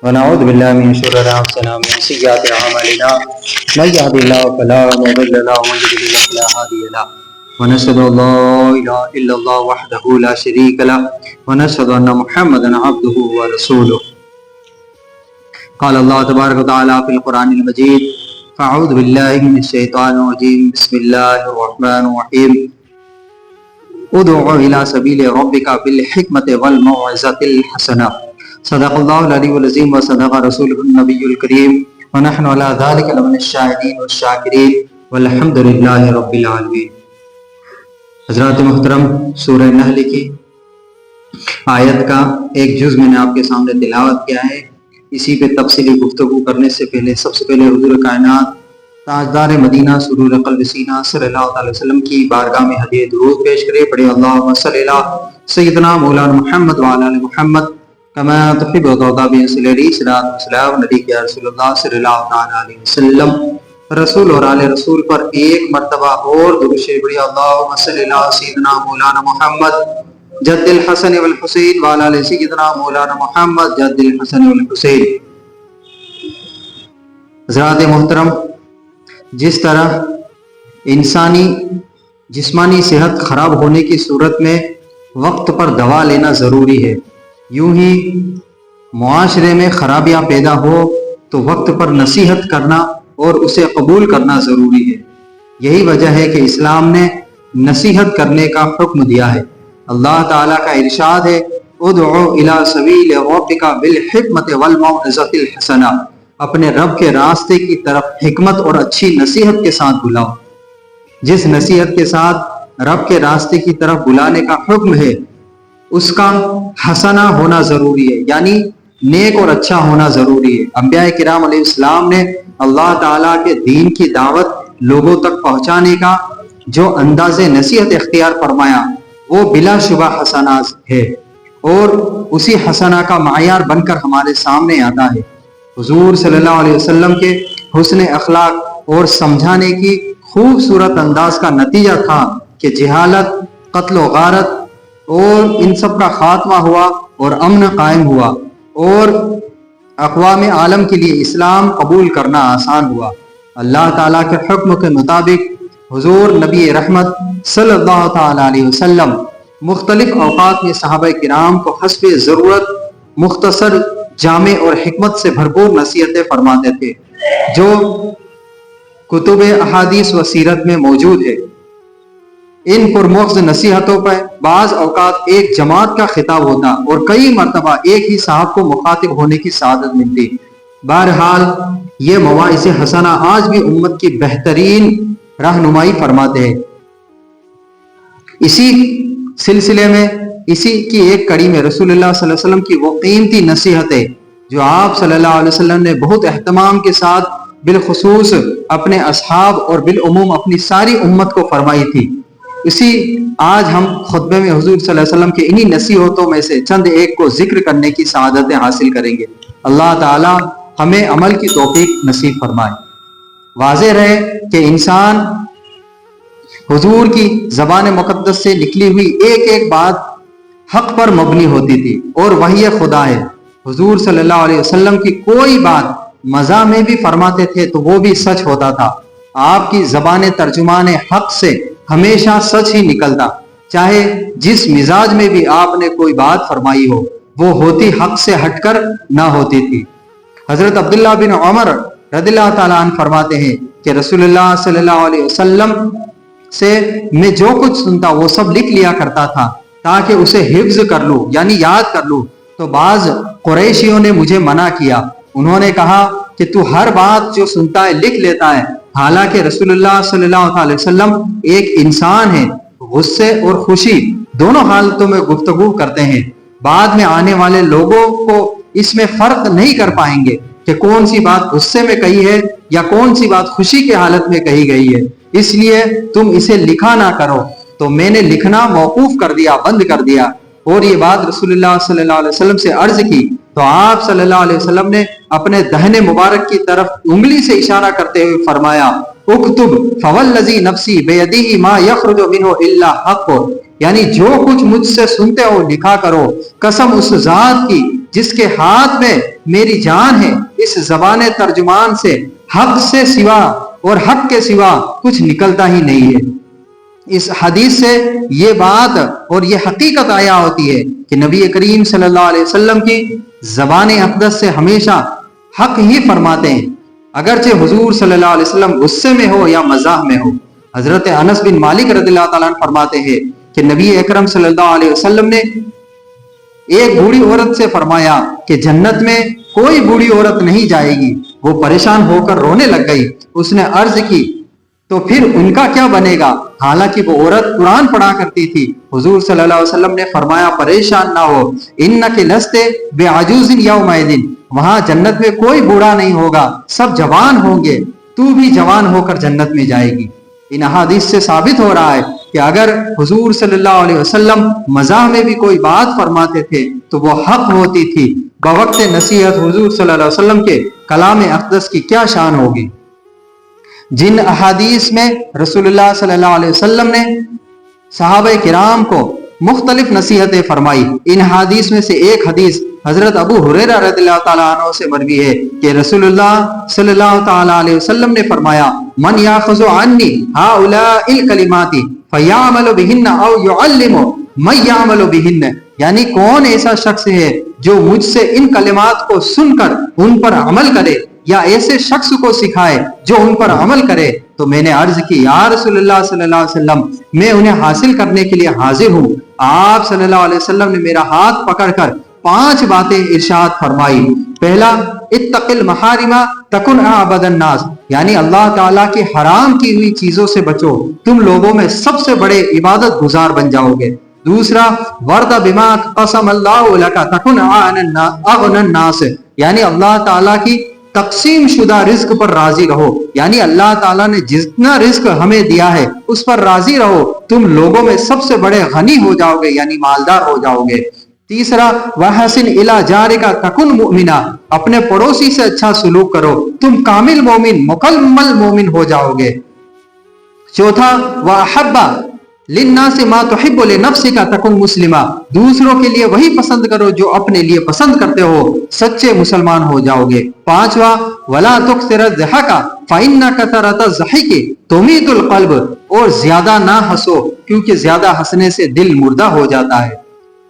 ونعوذ بالله من شرور أنفسنا ومن سيئات أعمالنا من يهد الله فلا مضل له ومن يضلل فلا هادي له ونشهد أن لا إله إلا الله وحده لا شريك له ونشهد أن محمدا عبده ورسوله. قال الله تبارك وتعالى في القرآن المجيد: فأعوذ بالله من الشيطان الرجيم بسم الله الرحمن الرحيم ادع إلى سبيل ربك بالحكمة والموعظة الحسنة. صدق الله العلي العظيم وصدق رسوله النبي الكريم ونحن على ذلك لمن الشاهدين والشاكرين والحمد لله رب العالمين. حضرات محترم، سورہ نحل کی آیت کا ایک جز میں نے آپ کے سامنے تلاوت کیا ہے. اسی پہ تفصیلی گفتگو کرنے سے پہلے سب سے پہلے حضور کائنات تاجدار مدینہ سرور قلب سینہ صلی اللہ علیہ وسلم کی بارگاہ میں ہدیہ درود پیش کرے. پڑھے اللہم صلی علی سیدنا مولانا محمد وعلی آل محمد کما تحب و ترضی بصلی علیہ الصلوۃ والسلام. نبی کے رسول اللہ صلی اللہ علیہ وسلم رسول اور آل رسول پر ایک مرتبہ اور درود شریف پڑھے. اللہم صلی علی سیدنا مولانا محمد جد الحسن والحسین وعلی آل سیدنا مولانا محمد جد الحسن والحسین. حضرات محترم، جس طرح انسانی جسمانی صحت خراب ہونے کی صورت میں وقت پر دوا لینا ضروری ہے، یوں ہی معاشرے میں خرابیاں پیدا ہو تو وقت پر نصیحت کرنا اور اسے قبول کرنا ضروری ہے. یہی وجہ ہے کہ اسلام نے نصیحت کرنے کا حکم دیا ہے. اللہ تعالیٰ کا ارشاد ہے: ادعو الی سبیل ربک بالحکمت والموعظۃ الحسنہ. اپنے رب کے راستے کی طرف حکمت اور اچھی نصیحت کے ساتھ بلاؤ. جس نصیحت کے ساتھ رب کے راستے کی طرف بلانے کا حکم ہے اس کا حسنہ ہونا ضروری ہے، یعنی نیک اور اچھا ہونا ضروری ہے. انبیاء کرام علیہ السلام نے اللہ تعالیٰ کے دین کی دعوت لوگوں تک پہنچانے کا جو انداز نصیحت اختیار فرمایا وہ بلا شبہ حسنہ ہے، اور اسی حسنہ کا معیار بن کر ہمارے سامنے آتا ہے. حضور صلی اللہ علیہ وسلم کے حسن اخلاق اور سمجھانے کی خوبصورت انداز کا نتیجہ تھا کہ جہالت، قتل و غارت اور ان سب کا خاتمہ ہوا اور امن قائم ہوا، اور اقوام عالم کے لیے اسلام قبول کرنا آسان ہوا. اللہ تعالیٰ کے حکم کے مطابق حضور نبی رحمت صلی اللہ تعالیٰ علیہ وسلم مختلف اوقات میں صحابہ کرام کو حسب ضرورت مختصر، جامع اور حکمت سے بھرپور نصیحتیں فرماتے تھے جو کتب احادیث و سیرت میں موجود ہے. ان پرمغز نصیحتوں پر بعض اوقات ایک جماعت کا خطاب ہوتا اور کئی مرتبہ ایک ہی صاحب کو مخاطب ہونے کی سعادت ملتی. بہرحال یہ مواعظ حسنہ آج بھی امت کی بہترین رہنمائی فرماتے ہیں. اسی سلسلے میں اسی کی ایک کڑی میں رسول اللہ صلی اللہ علیہ وسلم کی وہ قیمتی نصیحتیں جو آپ صلی اللہ علیہ وسلم نے بہت اہتمام کے ساتھ بالخصوص اپنے اصحاب اور بالعموم اپنی ساری امت کو فرمائی تھی، اسی آج ہم خطبے میں حضور صلی اللہ علیہ وسلم کے انہی نصیحتوں میں سے چند ایک کو ذکر کرنے کی سعادتیں حاصل کریں گے. اللہ تعالی ہمیں عمل کی توفیق نصیب فرمائے. واضح رہے کہ انسان حضور کی زبان مقدس سے نکلی ہوئی ایک ایک بات حق پر مبنی ہوتی تھی اور وحی خدا ہے. حضور صلی اللہ علیہ وسلم کی کوئی بات مزاح میں بھی فرماتے تھے تو وہ بھی سچ ہوتا تھا. آپ کی زبان ترجمان حق سے ہمیشہ سچ ہی نکلتا، چاہے جس مزاج میں بھی آپ نے کوئی بات فرمائی ہو وہ ہوتی حق سے ہٹ کر نہ ہوتی تھی. حضرت عبداللہ بن عمر رضی اللہ تعالیٰ عنہ فرماتے ہیں کہ رسول اللہ صلی اللہ علیہ وسلم سے میں جو کچھ سنتا وہ سب لکھ لیا کرتا تھا تاکہ اسے حفظ کر لوں، یعنی یاد کر لوں. تو بعض قریشیوں نے مجھے منع کیا، انہوں نے کہا کہ تو ہر بات جو سنتا ہے لکھ لیتا ہے، حالانکہ رسول اللہ صلی اللہ علیہ وسلم ایک انسان ہے، غصے اور خوشی دونوں حالتوں میں گفتگو کرتے ہیں. بعد میں آنے والے لوگوں کو اس میں فرق نہیں کر پائیں گے کہ کون سی بات غصے میں کہی ہے یا کون سی بات خوشی کی حالت میں کہی گئی ہے، اس لیے تم اسے لکھا نہ کرو. تو میں نے لکھنا موقوف کر دیا، بند کر دیا، اور یہ بات رسول اللہ صلی اللہ علیہ وسلم سے عرض کی تو آپ صلی اللہ علیہ وسلم نے اپنے دہنے مبارک کی طرف انگلی سے اشارہ کرتے ہوئے فرمایا: اکتب فوالذی نفسی بیدہ ما یخرج منہ الا حق. یعنی جو کچھ مجھ سے سنتے ہو لکھا کرو، قسم اس ذات کی جس کے ہاتھ میں میری جان ہے، اس زبان ترجمان سے حق سے سوا اور حق کے سوا کچھ نکلتا ہی نہیں ہے۔ اس حدیث سے یہ بات اور یہ حقیقت آیا ہوتی ہے کہ نبی کریم صلی اللہ علیہ وسلم کی زبان اقدس سے ہمیشہ حق ہی فرماتے ہیں، اگرچہ حضور صلی اللہ علیہ وسلم غصے میں ہو یا مزاح میں ہو۔ حضرت انس بن مالک رضی اللہ تعالیٰ عنہ فرماتے ہیں کہ نبی اکرم صلی اللہ علیہ وسلم نے ایک بوڑھی عورت سے فرمایا کہ جنت میں کوئی بوڑھی عورت نہیں جائے گی۔ وہ پریشان ہو کر رونے لگ گئی۔ اس نے عرض کی تو پھر ان کا کیا بنے گا؟ حالانکہ وہ عورت قرآن پڑھا کرتی تھی۔ حضور صلی اللہ علیہ وسلم نے فرمایا پریشان نہ ہو، انک لست بعجوز یومئذ، وہاں جنت میں کوئی بوڑھا نہیں ہوگا، سب جوان ہوں گے، تو بھی جوان ہو کر جنت میں جائے گی۔ ان احادیث سے ثابت ہو رہا ہے کہ اگر حضور صلی اللہ علیہ وسلم مزاح میں بھی کوئی بات فرماتے تھے تو وہ حق ہوتی تھی۔ بوقت نصیحت حضور صلی اللہ علیہ وسلم کے کلام اقدس کی کیا شان ہوگی۔ جن احادیث میں رسول اللہ صلی اللہ علیہ وسلم نے صحابہ کرام کو مختلف نصیحتیں فرمائی، ان حدیث میں سے ایک حدیث حضرت ابو ہریرہ رضی اللہ تعالیٰ عنہ سے مروی ہے کہ رسول اللہ صلی اللہ تعالیٰ علیہ وسلم نے فرمایا من یاخذ عنی هؤلاء الکلمات فیعمل بہن او یعلم من یعمل بہن، یعنی کون ایسا شخص ہے جو مجھ سے ان کلمات کو سن کر ان پر عمل کرے یا ایسے شخص کو سکھائے جو ان پر عمل کرے۔ تو میں نے عرض کی یا رسول اللہ صلی اللہ علیہ وسلم، میں انہیں حاصل کرنے کے لیے حاضر ہوں۔ آپ صلی اللہ علیہ وسلم نے میرا ہاتھ پکڑ کر 5 باتیں ارشاد فرمائی۔ پہلا، اتق المحارم تکن اعبد الناس، یعنی اللہ تعالیٰ کی حرام کی ہوئی چیزوں سے بچو، تم لوگوں میں سب سے بڑے عبادت گزار بن جاؤ گے۔ دوسرا، ورد بما قسم اللہ لک تکن اغنى الناس، یعنی اللہ تعالیٰ کی تقسیم شدہ رزق پر راضی رہو، یعنی اللہ تعالیٰ نے جتنا رزق ہمیں دیا ہے اس پر راضی رہو، تم لوگوں میں سب سے بڑے غنی ہو جاؤ گے، یعنی مالدار ہو جاؤ گے۔ تیسرا، وحسن الی جارک تکن مؤمنا، اپنے پڑوسی سے اچھا سلوک کرو، تم کامل مومن، مکمل مومن ہو جاؤ گے۔ چوتھا، واحب للناس ما تحب لنفسک تکن مسلما، دوسروں کے لیے وہی پسند کرو جو اپنے لیے پسند کرتے ہو، سچے مسلمان ہو جاؤ گے۔ پانچواں، ولا تکثر الضحک فإن کثرۃ الضحک تمیت القلب، اور زیادہ نہ ہنسو کیونکہ زیادہ ہنسنے سے دل مردہ ہو جاتا ہے۔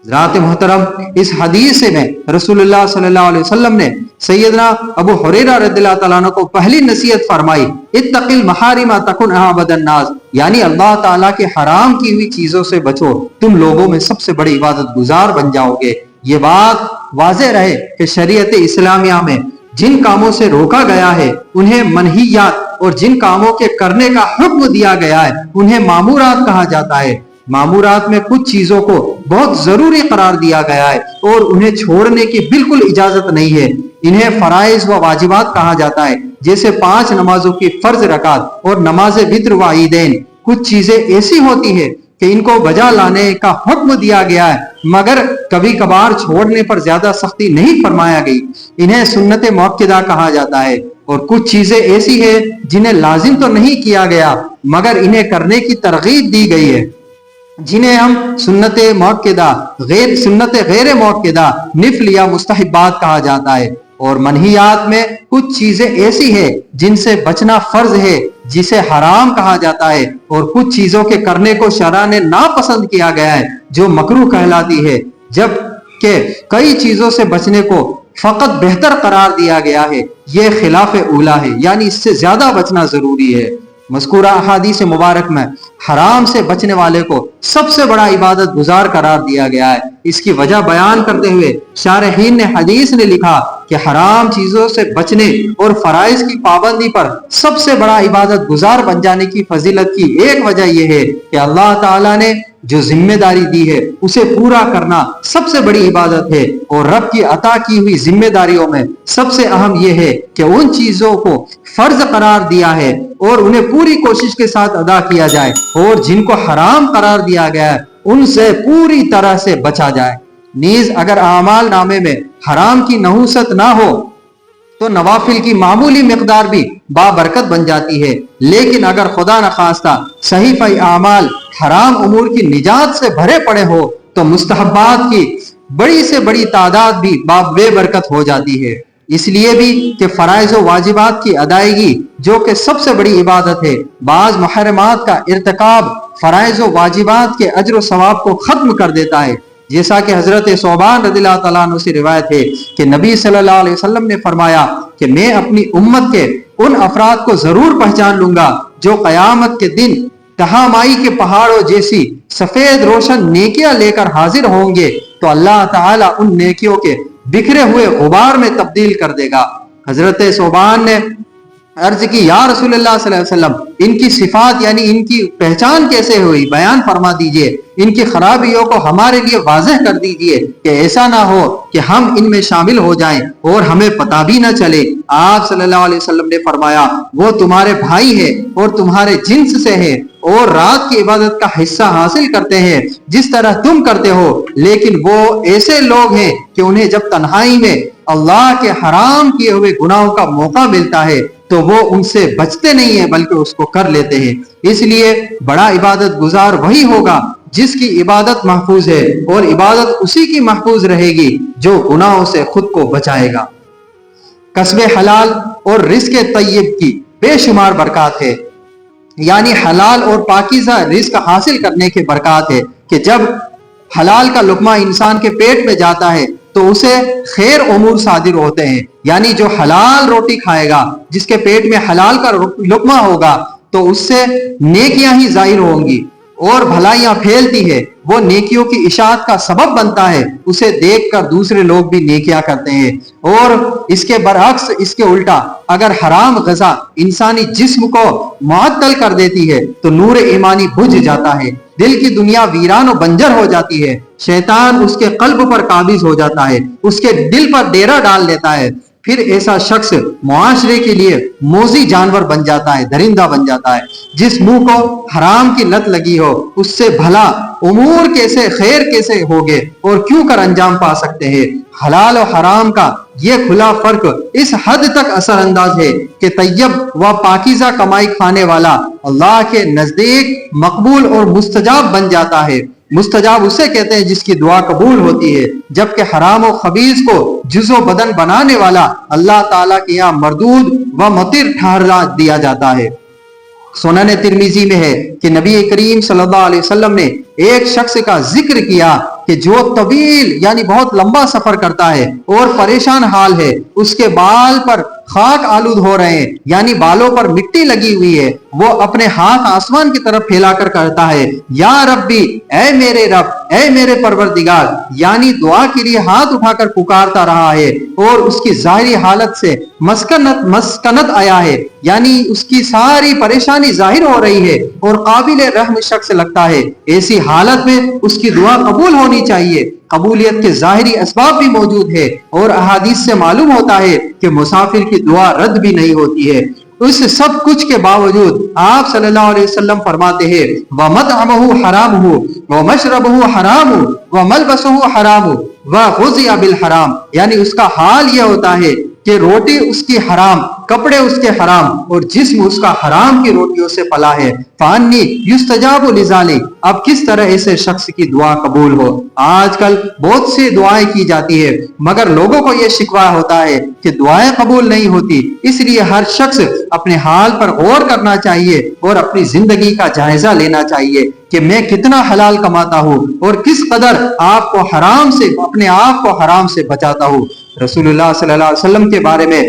حضرات محترم، اس حدیث میں رسول اللہ صلی اللہ علیہ وسلم نے سیدنا ابو ہریرہ رضی اللہ تعالیٰ عنہ کو پہلی نصیحت فرمائی، اتق المحارم تکن اعبد الناس، یعنی اللہ تعالیٰ کے حرام کی ہوئی چیزوں سے بچو، تم لوگوں میں سب سے بڑی عبادت گزار بن جاؤ گے۔ یہ بات واضح رہے کہ شریعت اسلامیہ میں جن کاموں سے روکا گیا ہے انہیں منہیات، اور جن کاموں کے کرنے کا حکم دیا گیا ہے انہیں مامورات کہا جاتا ہے۔ مامورات میں کچھ چیزوں کو بہت ضروری قرار دیا گیا ہے اور انہیں چھوڑنے کی بالکل اجازت نہیں ہے۔ انہیں فرائض و واجبات کہا جاتا ہے، جیسے 5 نمازوں کی فرض رکعت اور نماز وتر و عیدین۔ کچھ چیزیں ایسی ہوتی ہیں کہ ان کو بجا لانے کا حکم دیا گیا ہے، مگر کبھی کبھار چھوڑنے پر زیادہ سختی نہیں فرمایا گئی، انہیں سنت مؤکدہ کہا جاتا ہے۔ اور کچھ چیزیں ایسی ہیں جنہیں لازم تو نہیں کیا گیا مگر انہیں کرنے کی ترغیب دی گئی ہے، جنہیں ہم سنت غیر موقدہ نفل یا مستحبات کہا جاتا ہے۔ اور منہیات میں کچھ چیزیں ایسی ہیں جن سے بچنا فرض ہے، جسے حرام کہا جاتا ہے، اور کچھ چیزوں کے کرنے کو شرع نے ناپسند کیا گیا ہے جو مکروہ کہلاتی ہے، جبکہ کئی چیزوں سے بچنے کو فقط بہتر قرار دیا گیا ہے۔ یہ خلاف اولا ہے، یعنی اس سے زیادہ بچنا ضروری ہے۔ مذکورہ احادیث مبارک میں حرام سے بچنے والے کو سب سے بڑا عبادت گزار قرار دیا گیا ہے۔ اس کی وجہ بیان کرتے ہوئے شارحین نے حدیث نے لکھا کہ حرام چیزوں سے بچنے اور فرائض کی پابندی پر سب سے بڑا عبادت گزار بن جانے کی فضیلت کی ایک وجہ یہ ہے کہ اللہ تعالیٰ نے جو ذمہ داری دی ہے اسے پورا کرنا سب سے بڑی عبادت ہے، اور رب کی عطا کی ہوئی ذمہ داریوں میں سب سے اہم یہ ہے کہ ان چیزوں کو فرض قرار دیا ہے اور انہیں پوری کوشش کے ساتھ ادا کیا جائے، اور جن کو حرام قرار دیا گیا ہے ان سے پوری طرح سے بچا جائے۔ نیز اگر اعمال نامے میں حرام کی نحوست نہ ہو تو نوافل کی معمولی مقدار بھی بابرکت بن جاتی ہے، لیکن اگر خدا نخواستہ صحیفہ اعمال حرام امور کی نجات سے بھرے پڑے ہو تو مستحبات کی بڑی سے بڑی تعداد بھی بے برکت ہو جاتی ہے۔ اس لیے بھی کہ فرائض و واجبات کی ادائیگی جو کہ سب سے بڑی عبادت ہے، بعض محرمات کا ارتکاب فرائض و واجبات کے اجر و ثواب کو ختم کر دیتا ہے، جیسا کہ حضرت ثوبان رضی اللہ تعالیٰ عنہ سے روایت ہے کہ نبی صلی اللہ علیہ وسلم نے فرمایا کہ میں اپنی امت کے ان افراد کو ضرور پہچان لوں گا جو قیامت کے دن تہامائی کے پہاڑوں جیسی سفید روشن نیکیاں لے کر حاضر ہوں گے تو اللہ تعالیٰ ان نیکیوں کے بکھرے ہوئے غبار میں تبدیل کر دے گا۔ حضرت ثوبان نے عرض کی یا رسول اللہ صلی اللہ علیہ وسلم ان کی صفات یعنی ان کی پہچان کیسے ہوئی، بیان فرما دیجئے، ان کی خرابیوں کو ہمارے لیے واضح کر دیجئے کہ ایسا نہ ہو کہ ہم ان میں شامل ہو جائیں اور ہمیں پتہ بھی نہ چلے۔ آپ صلی اللہ علیہ وسلم نے فرمایا وہ تمہارے بھائی ہیں اور تمہارے جنس سے ہیں اور رات کی عبادت کا حصہ حاصل کرتے ہیں جس طرح تم کرتے ہو، لیکن وہ ایسے لوگ ہیں کہ انہیں جب تنہائی میں اللہ کے حرام کیے ہوئے گناہوں کا موقع ملتا ہے تو وہ ان سے بچتے نہیں ہیں بلکہ اس کو کر لیتے ہیں۔ اس لیے بڑا عبادت گزار وہی ہوگا جس کی عبادت محفوظ ہے، اور عبادت اسی کی محفوظ رہے گی جو گناہوں سے خود کو بچائے گا۔ کسب حلال اور رزق طیب کی بے شمار برکات ہے، یعنی حلال اور پاکیزہ رزق حاصل کرنے کے برکات ہے کہ جب حلال کا لقمہ انسان کے پیٹ میں جاتا ہے تو اسے خیر امور صادر ہوتے ہیں، یعنی جو حلال روٹی کھائے گا، جس کے پیٹ میں حلال کا لقمہ ہوگا تو اس سے نیکیاں ہی ظاہر ہوں گی اور بھلائیاں پھیلتی ہے، وہ نیکیوں کی اشاعت کا سبب بنتا ہے، اسے دیکھ کر دوسرے لوگ بھی نیکیاں کرتے ہیں۔ اور اس کے برعکس، اس کے الٹا، اگر حرام غذا انسانی جسم کو معطل کر دیتی ہے تو نور ایمانی بجھ جاتا ہے، دل کی دنیا ویران و بنجر ہو جاتی ہے، شیطان اس کے قلب پر قابض ہو جاتا ہے، اس کے دل پر ڈیرا ڈال لیتا ہے، پھر ایسا شخص معاشرے کے لیے موذی جانور بن جاتا ہے، درندہ بن جاتا ہے۔ جس منہ کو حرام کی لت لگی ہو اس سے بھلا امور کیسے، خیر کیسے ہوگے اور کیوں کر انجام پا سکتے ہیں۔ حلال و حرام کا یہ کھلا فرق اس حد تک اثر انداز ہے کہ طیب و پاکیزہ کمائی کھانے والا اللہ کے نزدیک مقبول اور مستجاب بن جاتا ہے۔ مستجاب اسے کہتے ہیں جس کی دعا قبول ہوتی ہے، جبکہ حرام و خبیث کو جزو بدن بنانے والا اللہ تعالیٰ کے یہاں مردود و مطر ٹھہرا دیا جاتا ہے۔ سنن ترمذی میں ہے کہ نبی کریم صلی اللہ علیہ وسلم نے ایک شخص کا ذکر کیا کہ جو طویل یعنی بہت لمبا سفر کرتا ہے اور پریشان حال ہے، اس کے بال پر خاک آلود ہو رہے ہیں، یعنی بالوں پر مٹی لگی ہوئی ہے، وہ اپنے ہاتھ آسمان کی طرف پھیلا کر کہتا ہے یا ربی، اے میرے رب، اے میرے پروردگار، یعنی دعا کے لیے ہاتھ اٹھا کر پکارتا رہا ہے، اور اس کی ظاہری حالت سے مسکنت آیا ہے، یعنی اس کی ساری پریشانی ظاہر ہو رہی ہے اور قابل رحم شخص لگتا ہے۔ ایسی حالت میں اس کی دعا قبول ہونی چاہیے۔ قبولیت کے ظاہری اسباب بھی موجود ہے اور احادیث سے معلوم ہوتا ہے کہ مسافر کی دعا رد بھی نہیں ہوتی ہے۔ اس سب کچھ کے باوجود آپ صلی اللہ علیہ وسلم فرماتے ہیں وَمَطْعَمُهُ حَرَامُهُ وَمَشْرَبُهُ حَرَامُ وَمَلْبَسُهُ حَرَامُ وَغُذِيَ بِالْحَرَامِ، یعنی اس کا حال یہ ہوتا ہے کہ روٹی اس کی حرام، کپڑے اس کے حرام، اور جسم اس کا حرام کی روٹیوں سے پلا ہے۔ فَأَنِّي يُسْتَجَابُ لِذَلِكَ، اب کس طرح ایسے شخص کی دعا قبول ہو؟ آج کل بہت سی دعائیں کی جاتی ہے مگر لوگوں کو یہ شکوہ ہوتا ہے کہ دعائیں قبول نہیں ہوتی۔ اس لیے ہر شخص اپنے حال پر غور کرنا چاہیے اور اپنی زندگی کا جائزہ لینا چاہیے کہ میں کتنا حلال کماتا ہوں اور کس قدر آپ کو حرام سے، اپنے آپ کو حرام سے بچاتا ہوں۔ رسول اللہ صلی اللہ علیہ وسلم کے بارے میں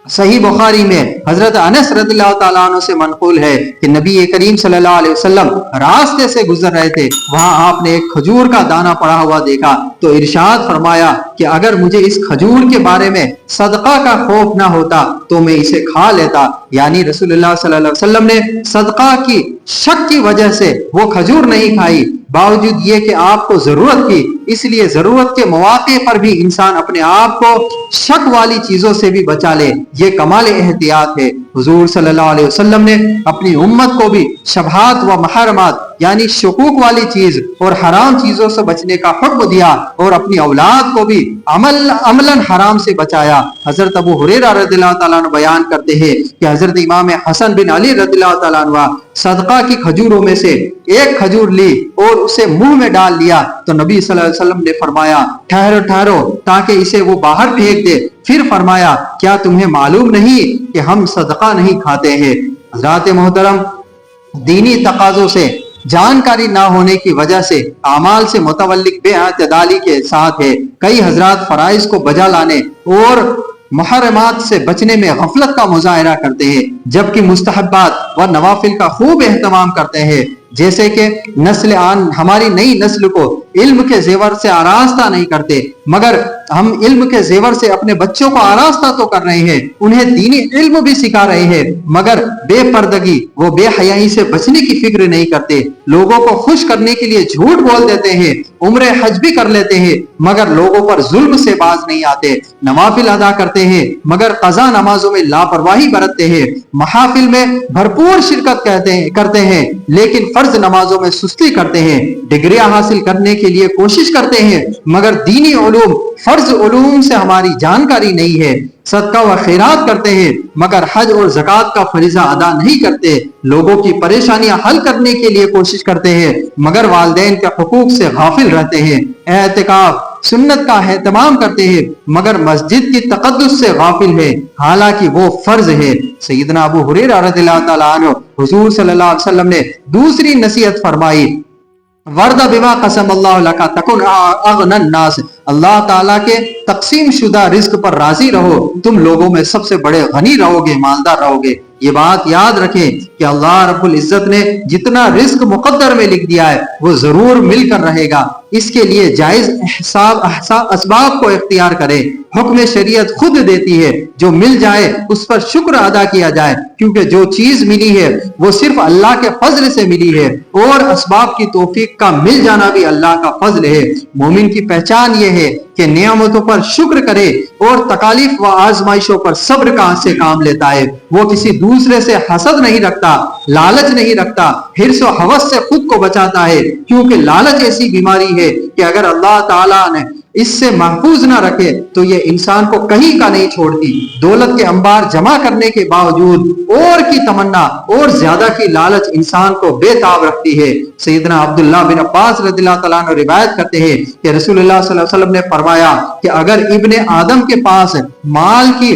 صحیح بخاری میں حضرت انس رضی اللہ تعالیٰ عنہ سے منقول ہے کہ نبی کریم صلی اللہ علیہ وسلم راستے سے گزر رہے تھے، وہاں آپ نے ایک کھجور کا دانہ پڑا ہوا دیکھا تو ارشاد فرمایا کہ اگر مجھے اس کھجور کے بارے میں صدقہ کا خوف نہ ہوتا تو میں اسے کھا لیتا، یعنی رسول اللہ صلی اللہ علیہ وسلم نے صدقہ کی شک کی وجہ سے وہ کھجور نہیں کھائی، باوجود یہ کہ آپ کو ضرورت تھی۔ اس لیے ضرورت کے مواقع پر بھی انسان اپنے آپ کو شک والی چیزوں سے بھی بچا لے، یہ کمال احتیاط ہے۔ حضور صلی اللہ علیہ وسلم نے اپنی امت کو بھی شبہات و محرمات یعنی شکوک والی چیز اور حرام چیزوں سے بچنے کا حکم دیا اور اپنی اولاد کو بھی عملاً حرام سے بچایا۔ حضرت ابو ہریرہ رضی اللہ تعالیٰ عنہ بیان کرتے ہیں کہ حضرت امام حسن بن علی رضی اللہ تعالیٰ عنہ صدقہ کی کھجوروں میں سے ایک کھجور لی اور اسے منہ میں ڈال لیا تو نبی صلی اللہ علیہ وسلم نے فرمایا ٹھہرو ٹھہرو تاکہ اسے وہ باہر پھینک دے۔ پھر فرمایا کیا تمہیں معلوم نہیں کہ ہم صدقہ نہیں کھاتے ہیں؟ حضرات محترم، دینی تقاضوں سے جانکاری نہ ہونے کی وجہ سے اعمال سے متعلق بے اعتدالی کے ساتھ ہے۔ کئی حضرات فرائض کو بجا لانے اور محرمات سے بچنے میں غفلت کا مظاہرہ کرتے ہیں، جبکہ مستحبات و نوافل کا خوب اہتمام کرتے ہیں، جیسے کہ ہماری نئی نسل کو علم کے زیور سے آراستہ نہیں کرتے، مگر ہم علم کے زیور سے اپنے بچوں کو آراستہ تو کر رہے ہیں، انہیں دینی علم بھی سکھا رہے ہیں، مگر بے پردگی و بے حیائی سے بچنے کی فکر نہیں کرتے۔ لوگوں کو خوش کرنے کے لیے جھوٹ بول دیتے ہیں، عمرہ حج بھی کر لیتے ہیں، مگر لوگوں پر ظلم سے باز نہیں آتے۔ نوافل ادا کرتے ہیں مگر قضا نمازوں میں لاپرواہی برتتے ہیں۔ محافل میں بھرپور شرکت کرتے ہیں لیکن فرض نمازوں میں سستی کرتے ہیں۔ ڈگریاں حاصل کرنے کے لیے کوشش کرتے ہیں مگر دینی علوم فرض علوم سے ہماری جانکاری نہیں ہے۔ صدقہ و خیرات کرتے ہیں مگر حج اور زکوٰۃ کا فریضہ ادا نہیں کرتے۔ لوگوں کی پریشانیاں حل کرنے کے لیے کوشش کرتے ہیں مگر والدین کے حقوق سے غافل رہتے ہیں۔ اعتکاف سنت کا اہتمام کرتے ہیں مگر مسجد کی تقدس سے غافل ہے، حالانکہ وہ فرض ہے۔ سیدنا ابو ہریرہ رضی اللہ تعالیٰ عنہ حضور صلی اللہ علیہ وسلم نے دوسری نصیحت فرمائی، وَرْضَ بِمَا قَسَمَ اللَّهُ لَكَ تَكُنْ أَغْنَى النَّاسِ، اللہ تعالیٰ کے تقسیم شدہ رزق پر راضی رہو، تم لوگوں میں سب سے بڑے غنی رہو گے، مالدار رہو گے۔ یہ بات یاد رکھیں کہ اللہ رب العزت نے جتنا رزق مقدر میں لکھ دیا ہے وہ ضرور مل کر رہے گا، اس کے لیے جائز اسباب کو اختیار کرے۔ حکم شریعت خود دیتی ہے جو مل جائے اس پر شکر ادا کیا جائے، کیونکہ جو چیز ملی ہے وہ صرف اللہ کے فضل سے ملی ہے اور اسباب کی توفیق کا مل جانا بھی اللہ کا فضل ہے۔ مومن کی پہچان یہ ہے کہ نعمتوں پر شکر کرے اور تکالیف و آزمائشوں پر صبر سے کام لیتا ہے۔ وہ کسی دوسرے سے حسد نہیں رکھتا، لالچ نہیں رکھتا، حرص و ہوس سے خود کو بچاتا ہے، کیونکہ لالچ ایسی بیماری ہے کہ اگر اللہ تعالیٰ نے اس سے محفوظ نہ رکھے تو یہ انسان کو کہیں کا نہیں چھوڑتی۔ دولت کے انبار جمع کرنے کے باوجود اور کی تمنا اور زیادہ کی لالچ انسان کو بے تاب رکھتی ہے۔ سیدنا عبداللہ بن عباس رضی اللہ تعالیٰ عنہ روایت کرتے ہیں کہ رسول اللہ صلی اللہ علیہ وسلم نے فرمایا کہ اگر ابن آدم کے پاس مال کی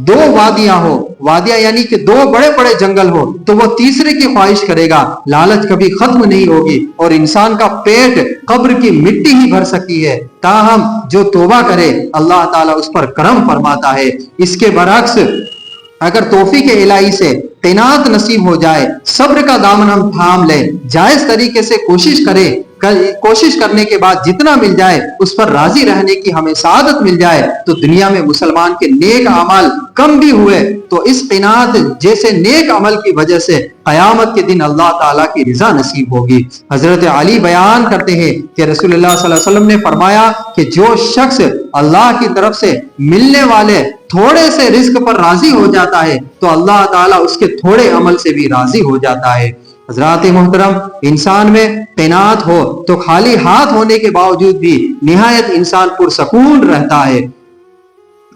دو وادیاں ہو، وادیاں یعنی کہ دو بڑے بڑے جنگل ہو، تو وہ تیسرے کی خواہش کرے گا۔ لالچ کبھی ختم نہیں ہوگی اور انسان کا پیٹ قبر کی مٹی ہی بھر سکتی ہے، تاہم جو توبہ کرے اللہ تعالیٰ اس پر کرم فرماتا ہے۔ اس کے برعکس اگر توفیق الہی سے قناعت نصیب ہو جائے، صبر کا دامن ہم تھام لیں، جائز طریقے سے کوشش کرنے کے بعد جتنا مل جائے اس پر راضی رہنے کی ہمیں سعادت مل جائے، تو دنیا میں مسلمان کے نیک اعمال کم بھی ہوئے تو اس قناعت جیسے نیک عمل کی وجہ سے قیامت کے دن اللہ تعالیٰ کی رضا نصیب ہوگی۔ حضرت علی بیان کرتے ہیں کہ رسول اللہ صلی اللہ علیہ وسلم نے فرمایا کہ جو شخص اللہ کی طرف سے ملنے والے تھوڑے سے رزق پر راضی ہو جاتا ہے تو اللہ تعالیٰ اس کے تھوڑے عمل سے بھی راضی ہو جاتا ہے۔ حضرات محترم، انسان میں قناعت ہو تو خالی ہاتھ ہونے کے باوجود بھی نہایت انسان پرسکون رہتا ہے۔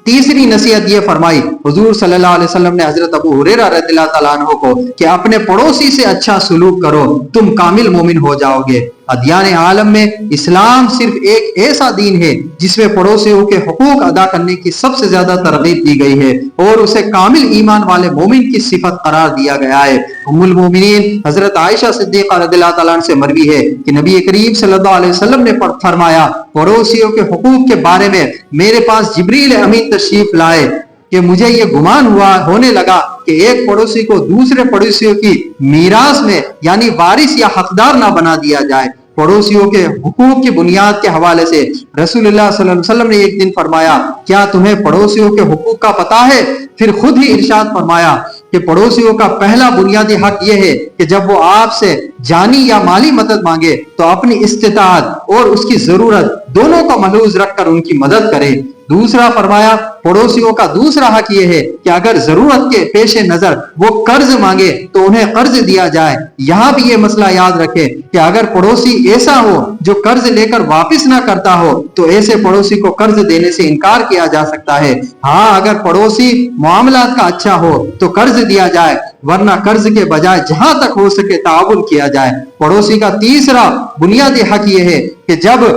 تیسری نصیحت یہ فرمائی حضور صلی اللہ علیہ وسلم نے حضرت ابو ہریرہ رضی اللہ تعالیٰ عنہ کو کہ اپنے پڑوسی سے اچھا سلوک کرو، تم کامل مومن ہو جاؤ گے۔ ادیان عالم میں اسلام صرف ایک ایسا دین ہے جس میں پڑوسیوں کے حقوق ادا کرنے کی سب سے زیادہ ترغیب دی گئی ہے اور اسے کامل ایمان والے مومن کی صفت قرار دیا گیا ہے۔ ام المومنین حضرت عائشہ صدیقہ رضی اللہ تعالیٰ عنہ سے مروی ہے کہ نبی کریم صلی اللہ علیہ وسلم نے فرمایا، پڑوسیوں کے حقوق کے بارے میں میرے پاس جبریل امین تشریف لائے کہ مجھے یہ گمان ہونے لگا کہ ایک پڑوسی کو دوسرے پڑوسیوں کی میراث میں یعنی وارث یا حقدار نہ بنا دیا جائے۔ پڑوسیوں کے حقوق کی بنیاد کے حوالے سے رسول اللہ صلی اللہ علیہ وسلم نے ایک دن فرمایا، کیا تمہیں پڑوسیوں کے حقوق کا پتہ ہے؟ پھر خود ہی ارشاد فرمایا کہ پڑوسیوں کا پہلا بنیادی حق یہ ہے کہ جب وہ آپ سے جانی یا مالی مدد مانگے تو اپنی استطاعت اور اس کی ضرورت دونوں کو ملحوظ رکھ کر ان کی مدد کرے۔ دوسرا فرمایا پڑوسیوں کا دوسرا حق یہ ہے کہ اگر ضرورت کے پیش نظر وہ قرض مانگے تو انہیں قرض دیا جائے۔ یہاں بھی یہ مسئلہ یاد رکھے کہ اگر پڑوسی ایسا ہو جو قرض لے کر واپس نہ کرتا ہو تو ایسے پڑوسی کو قرض دینے سے انکار کیا جا سکتا ہے۔ ہاں اگر پڑوسی معاملات کا اچھا ہو تو قرض دیا جائے، ورنہ قرض کے بجائے جہاں تک ہو سکے تعاون کیا جائے۔ پڑوسی کا تیسرا بنیادی حق یہ ہے کہ جب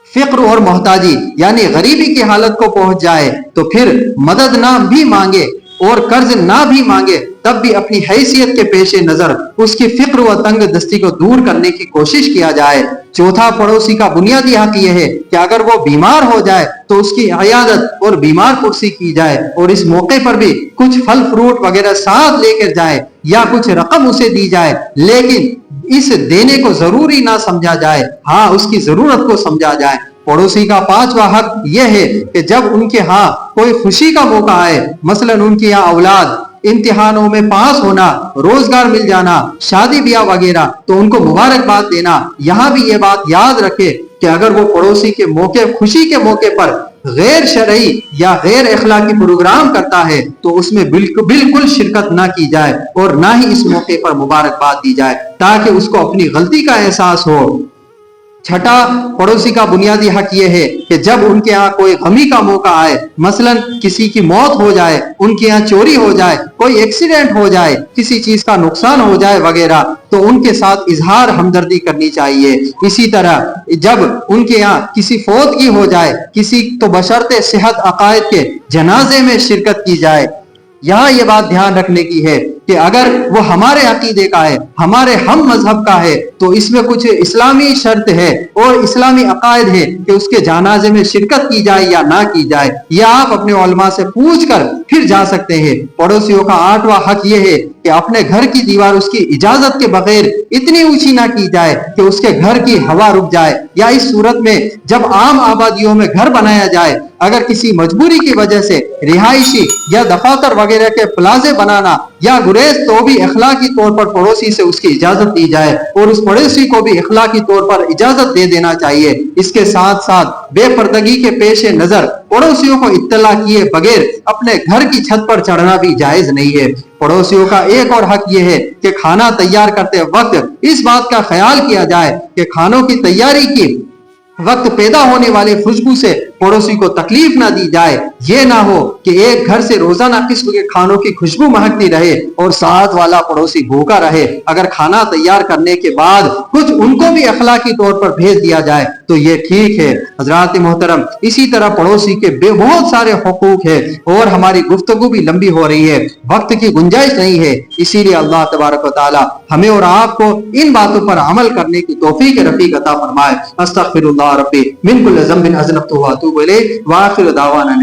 فقر اور محتاجی یعنی غریبی کی حالت کو پہنچ جائے تو پھر مدد نہ بھی مانگے اور قرض نہ بھی مانگے، تب بھی اپنی حیثیت کے پیش نظر اس کی فقر و تنگ دستی کو دور کرنے کی کوشش کیا جائے۔ چوتھا پڑوسی کا بنیادی حق یہ ہے کہ اگر وہ بیمار ہو جائے تو اس کی عیادت اور بیمار پرسی کی جائے، اور اس موقع پر بھی کچھ پھل فروٹ وغیرہ ساتھ لے کر جائے یا کچھ رقم اسے دی جائے، لیکن اس دینے کو ضروری نہ سمجھا جائے، ہاں اس کی ضرورت کو سمجھا جائے۔ پڑوسی کا پانچواں حق یہ ہے کہ جب ان کے ہاں کوئی خوشی کا موقع آئے، مثلا ان کے یہاں اولاد امتحانوں میں پاس ہونا، روزگار مل جانا، شادی بیاہ وغیرہ، تو ان کو مبارکباد دینا۔ یہاں بھی یہ بات یاد رکھے کہ اگر وہ پڑوسی کے موقع خوشی کے موقع پر غیر شرعی یا غیر اخلاقی پروگرام کرتا ہے تو اس میں بالکل شرکت نہ کی جائے اور نہ ہی اس موقع پر مبارکباد دی جائے، تاکہ اس کو اپنی غلطی کا احساس ہو۔ چھٹا پڑوسی کا بنیادی حق یہ ہے کہ جب ان کے ہاں کوئی غمی کا موقع آئے، مثلا کسی کی موت ہو جائے، ان کے یہاں چوری ہو جائے، کوئی ایکسیڈنٹ ہو جائے، کسی چیز کا نقصان ہو جائے وغیرہ، تو ان کے ساتھ اظہار ہمدردی کرنی چاہیے۔ اسی طرح جب ان کے یہاں کسی فوتگی ہو جائے، کسی تو بشرط صحت عقائد کے جنازے میں شرکت کی جائے۔ یہاں یہ بات دھیان رکھنے کی ہے کہ اگر وہ ہمارے عقیدے کا ہے، ہمارے ہم مذہب کا ہے، تو اس میں کچھ اسلامی شرط ہے اور اسلامی عقائد ہے کہ اس کے جنازے میں شرکت کی جائے یا نہ کی جائے، یا آپ اپنے علماء سے پوچھ کر پھر جا سکتے ہیں۔ پڑوسیوں کا آٹھواں حق یہ ہے کہ اپنے گھر کی دیوار اس کی اجازت کے بغیر اتنی اونچی نہ کی جائے کہ اس کے گھر کی ہوا رک جائے، یا اس صورت میں جب عام آبادیوں میں گھر بنایا جائے اگر کسی مجبوری کی وجہ سے رہائشی یا دفاتر وغیرہ کے پلازے بنانا یا گریز، تو بھی اخلاقی طور پر پڑوسی سے اس کی اجازت دی جائے اور اس پڑوسی کو بھی اخلاقی طور پر اجازت دے دینا چاہیے۔ اس کے ساتھ ساتھ بے پردگی کے پیش نظر پڑوسیوں کو اطلاع کیے بغیر اپنے گھر کی چھت پر چڑھنا بھی جائز نہیں ہے۔ پڑوسیوں کا ایک اور حق یہ ہے کہ کھانا تیار کرتے وقت اس بات کا خیال کیا جائے کہ کھانوں کی تیاری کی وقت پیدا ہونے والے خوشبو سے پڑوسی کو تکلیف نہ دی جائے۔ یہ نہ ہو کہ ایک گھر سے روزانہ قسم کے کھانوں کی خوشبو مہکتی رہے اور ساتھ والا پڑوسی بھوکا رہے۔ اگر کھانا تیار کرنے کے بعد کچھ ان کو بھی اخلاقی طور پر بھیج دیا جائے تو یہ ٹھیک ہے۔ حضرات محترم، اسی طرح پڑوسی کے بہت سارے حقوق ہیں اور ہماری گفتگو بھی لمبی ہو رہی ہے، وقت کی گنجائش نہیں ہے، اسی لیے اللہ تبارک و تعالی ہمیں اور آپ کو ان باتوں پر عمل کرنے کی توفیق رفیق عطا فرمائے۔ استغفر اللہ ربی من کل ذنب اذنبته واتوب الیہ، وآخر دعوانا